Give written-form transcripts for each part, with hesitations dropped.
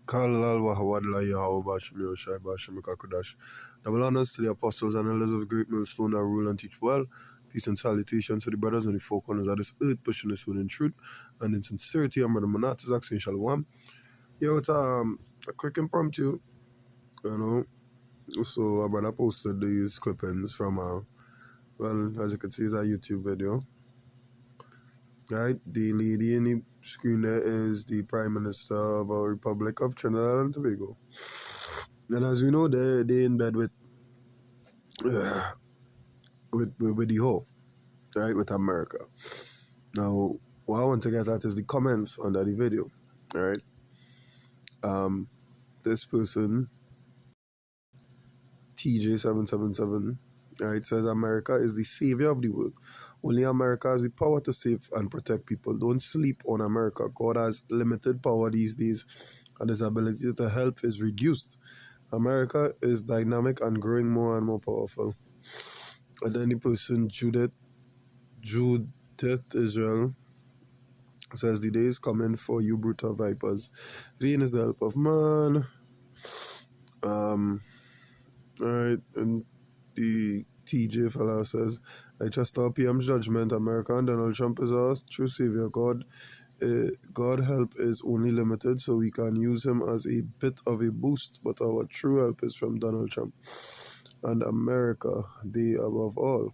Kalal Wahawadla Yahweh Bashim Yoshai Bashim Kakudash. Double honors to the apostles and elders of the great millstone that rule and teach well. Peace and salutations to the brothers and the four corners of this earth, pushing us within truth and in sincerity. I'm Brother Manatas asking Shalom. Yeah, it's a quick impromptu, you know. So our brother posted these clippings from well, as you can see, it's a YouTube video. Right, the lady in the screen there is the Prime Minister of our Republic of Trinidad and Tobago. And as we know, they're in bed with the whole, right, with America. Now, what I want to get at is the comments under the video, right? This person, TJ777, right, says America is the savior of the world. Only America has the power to save and protect people. Don't sleep on America. God has limited power these days, and his ability to help is reduced. America is dynamic and growing more and more powerful. And then the person, Judith Israel, says the day is coming for you brutal vipers. Vain is the help of man. Alright, and the TJ fella says, I trust our PM's judgment. America and Donald Trump is our true savior. God help is only limited, so we can use him as a bit of a boost, but our true help is from Donald Trump and America, they above all.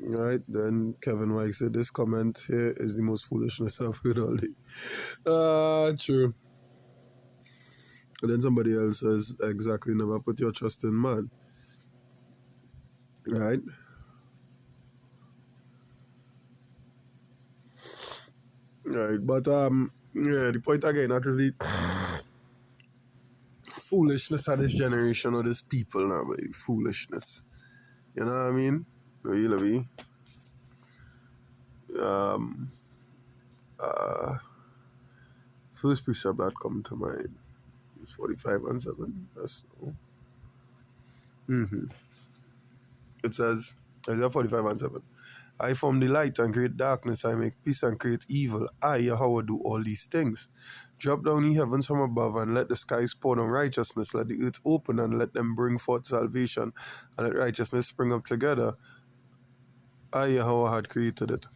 Right, then Kevin White said, this comment here is the most foolishness I've heard all day. True. And then somebody else says, exactly, never put your trust in man. Right? Right, but yeah, the point again, that is the foolishness of this generation or this people now, but foolishness. You know what I mean? Really. First precept that come to mind is 45 and 7. That's It says, Isaiah 45 and 7. I form the light and create darkness. I make peace and create evil. I, Yahweh, do all these things. Drop down the heavens from above and let the skies pour down righteousness. Let the earth open and let them bring forth salvation. And let righteousness spring up together. I, Yahweh, had created it.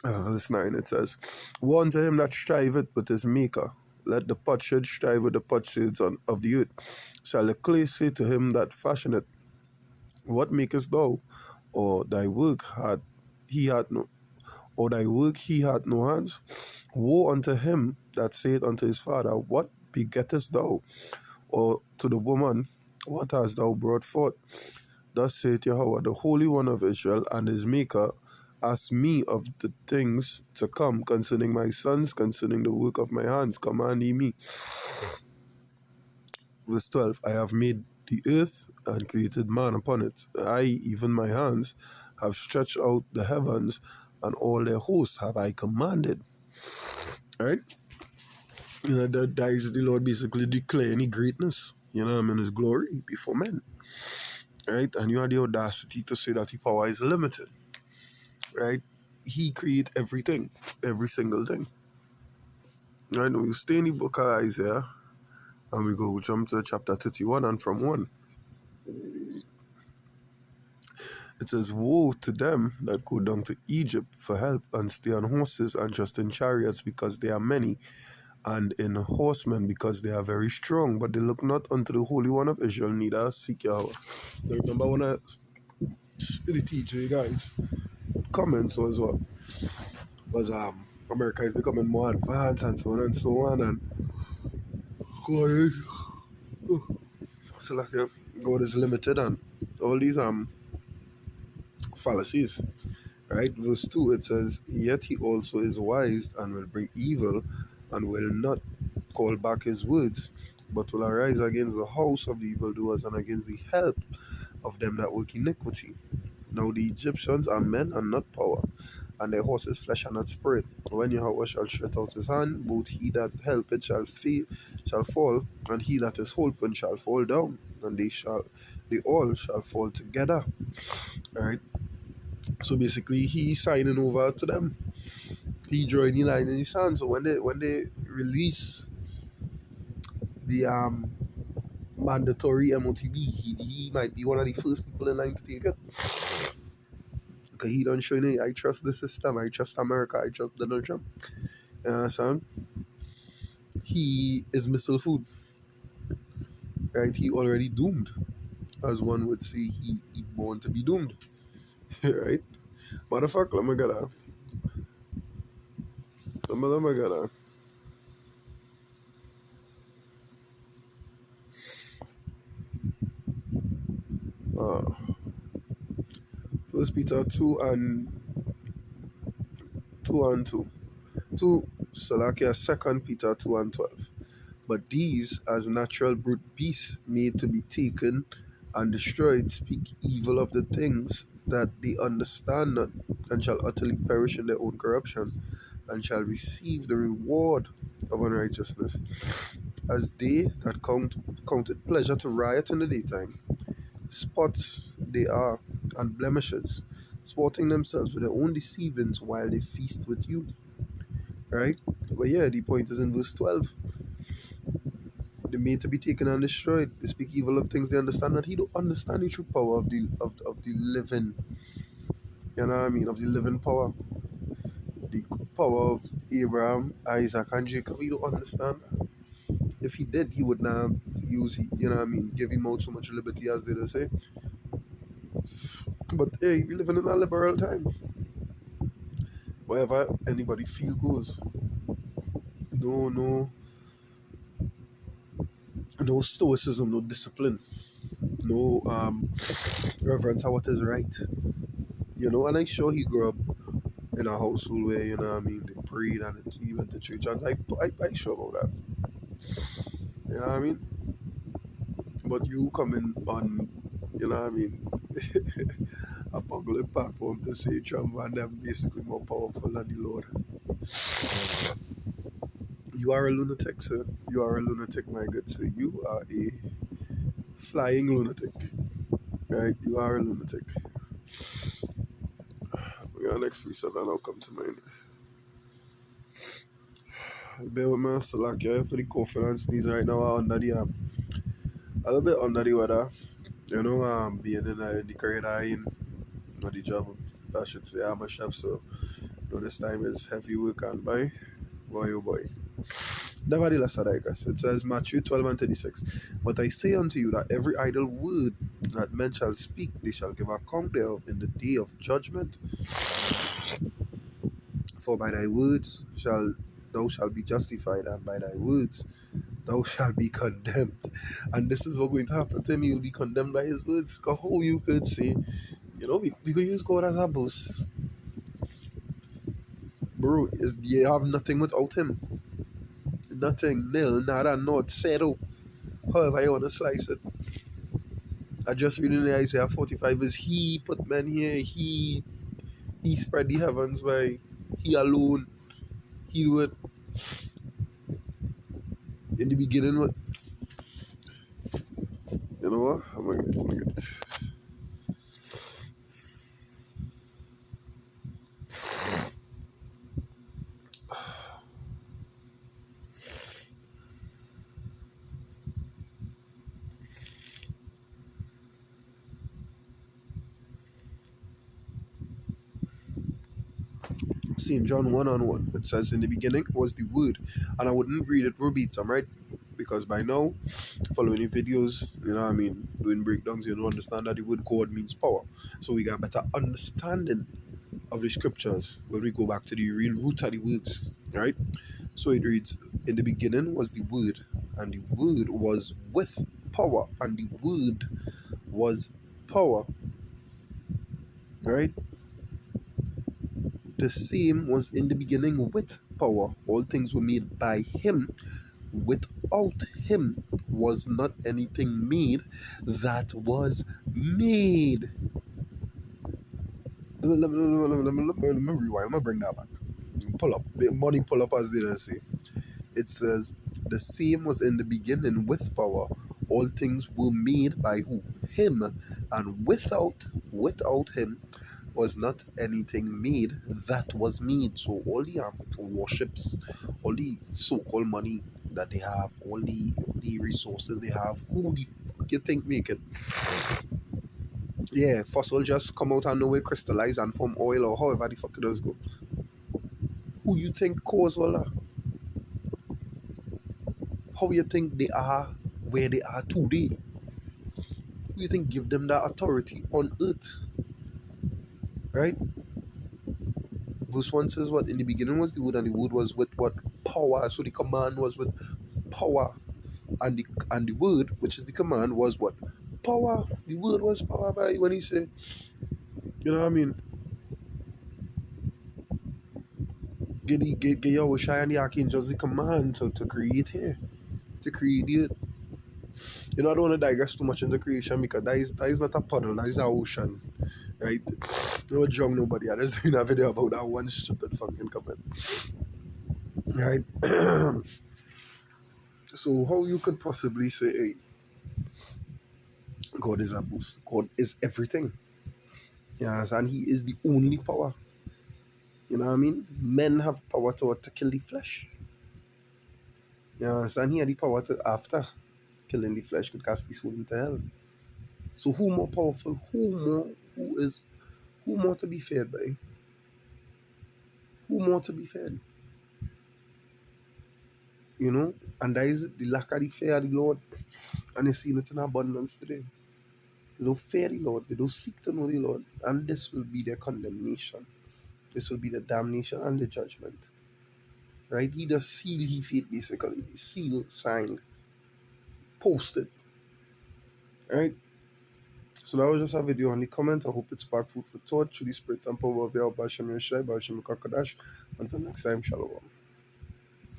Verse 9, it says, woe unto him that striveth with his maker. Let the potsherd strive with the potsherds of the earth. Shall the clay say to him that fashioneth, what makest thou? Or thy work he had no hands? Woe unto him that saith unto his father, what begettest thou? Or to the woman, what hast thou brought forth? Thus saith Yahweh, the Holy One of Israel, and his Maker, ask me of the things to come concerning my sons, concerning the work of my hands, command ye me. Verse 12, I have made the earth and created man upon it. I, even my hands, have stretched out the heavens, and all their hosts have I commanded. Right? You know, that is the Lord basically declaring his greatness, you know, and his glory before men. Right? And you have the audacity to say that his power is limited. Right? He creates everything, every single thing. Right? We stay in the book of Isaiah, and we go jump to chapter 31 and from 1. It says, woe to them that go down to Egypt for help and stay on horses and trust in chariots because they are many, and in horsemen because they are very strong, but they look not unto the Holy One of Israel, neither seek Yahweh. Now remember when I the TJ guys comments was what? Was America is becoming more advanced and so on and so on, and God is limited and all these fallacies. Right, verse 2, it says, yet he also is wise and will bring evil and will not call back his words, but will arise against the house of the evildoers and against the help of them that work iniquity. Now the Egyptians are men and not power, and their horses flesh and not spirit. When Yahweh shall stretch out his hand, both he that helpeth shall fall, and he that is holpen shall fall down, and they all shall fall together. Right? So basically, he signing over to them. He drawing the line in the sand. So when they release the mandatory MOTB, he might be one of the first people in line to take it. Because he done showing it, I trust the system, I trust America, I trust Donald Trump. You understand? He is missile food, right? He already doomed. As one would say, he born to be doomed. Right? Motherfucker, let me get a uh, First Peter 2 and 2. 2 Salakia, Second Peter 2 and 12. But these, as natural brute beasts made to be taken and destroyed, speak evil of the things that they understand not, and shall utterly perish in their own corruption, and shall receive the reward of unrighteousness, as they that counted pleasure to riot in the daytime. Spots they are, and blemishes, sporting themselves with their own deceivings while they feast with you. Right? But yeah, the point is in verse 12. They made to be taken and destroyed. They speak evil of things they understand not. He don't understand the true power of the living. You know what I mean? Of the living power. The power of Abraham, Isaac, and Jacob. He don't understand. If he did, he would not use, you know what I mean, give him out so much liberty, as they say. But hey, we living in a liberal time. Wherever anybody feel goes. No stoicism, no discipline, no reverence for what is right. And I'm sure he grew up in a household where, they prayed and he went to church. And I sure about that. You know what I mean? But you coming on, you know what I mean, a public platform to say Trump and them basically more powerful than the Lord. You are a lunatic, sir. You are a lunatic, my good sir. You are a flying lunatic. Right? You are a lunatic. Yeah, next free set and I'll come to mine. Bear with me, Salakia, for the confidence. These right now are under the a little bit under the weather. Being in the career that I in, the job, I should say, I'm a chef, so this time is heavy work and boy, oh boy. Nevertheless, Sadikas, it says Matthew 12:36. But I say unto you that every idle word that men shall speak, they shall give account thereof in the day of judgment. For by thy words thou shalt be justified, and by thy words thou shalt be condemned. And this is what's going to happen to him. He will be condemned by his words. Because how you could say, we could use God as a boss. Bro, you have nothing without him. Nothing, nil, nada, not, zero. However you want to slice it. I just reading the Isaiah 45 is he put men here, he spread the heavens by he alone. He do it in the beginning. What you know what? I'm gonna get St. John 1:1. It says in the beginning was the word. And I wouldn't read it verbatim, right? Because by now, following the videos, doing breakdowns, you understand that the word God means power. So we got better understanding of the scriptures when we go back to the real root of the words, right? So it reads, in the beginning was the word, and the word was with power, and the word was power, right? The same was in the beginning with power. All things were made by him. Without him was not anything made that was made. Let me rewind. Let me bring that back. Pull up. Money pull up, as they say. It says, the same was in the beginning with power. All things were made by who? Him. And without him was not anything made that was made. So all the warships, all the so-called money that they have, all the resources they have, who the fuck you think make it? Yeah, fossil just come out and nowhere, crystallize and form oil or however the fuck it does go. Who you think cause all that? How you think they are where they are today? Who you think give them that authority on earth? Right? Verse 1 says what? In the beginning was the word, and the word was with what? Power. So the command was with power. And the word, which is the command, was what? Power. The word was power by when he said, you know what I mean? Get Yahushua and the archangels the command to create here. To create the earth. You know, I don't want to digress too much into creation because that is not a puddle, that is an ocean. Right? No drunk nobody. I just seen a video about that one stupid fucking comment. Right? So how you could possibly say, hey, God is a boost. God is everything. Yes, and he is the only power. You know what I mean? Men have power to kill the flesh. You understand? He had the power to, after killing the flesh, could cast the soul into hell. So who more powerful? Who more to be feared by? Who more to be feared? You know? And that is the lack of the fear of the Lord. And you see it in abundance today. They don't fear the Lord. They don't seek to know the Lord. And this will be their condemnation. This will be the damnation and the judgment. Right? He does seal he fate basically. The seal signed, posted. Right? So that was just a video on the comment. I hope it sparked food for thought through the spirit and power of Yahweh Hashem Yeshai, Hashem Kakadash. Until next time, shalom.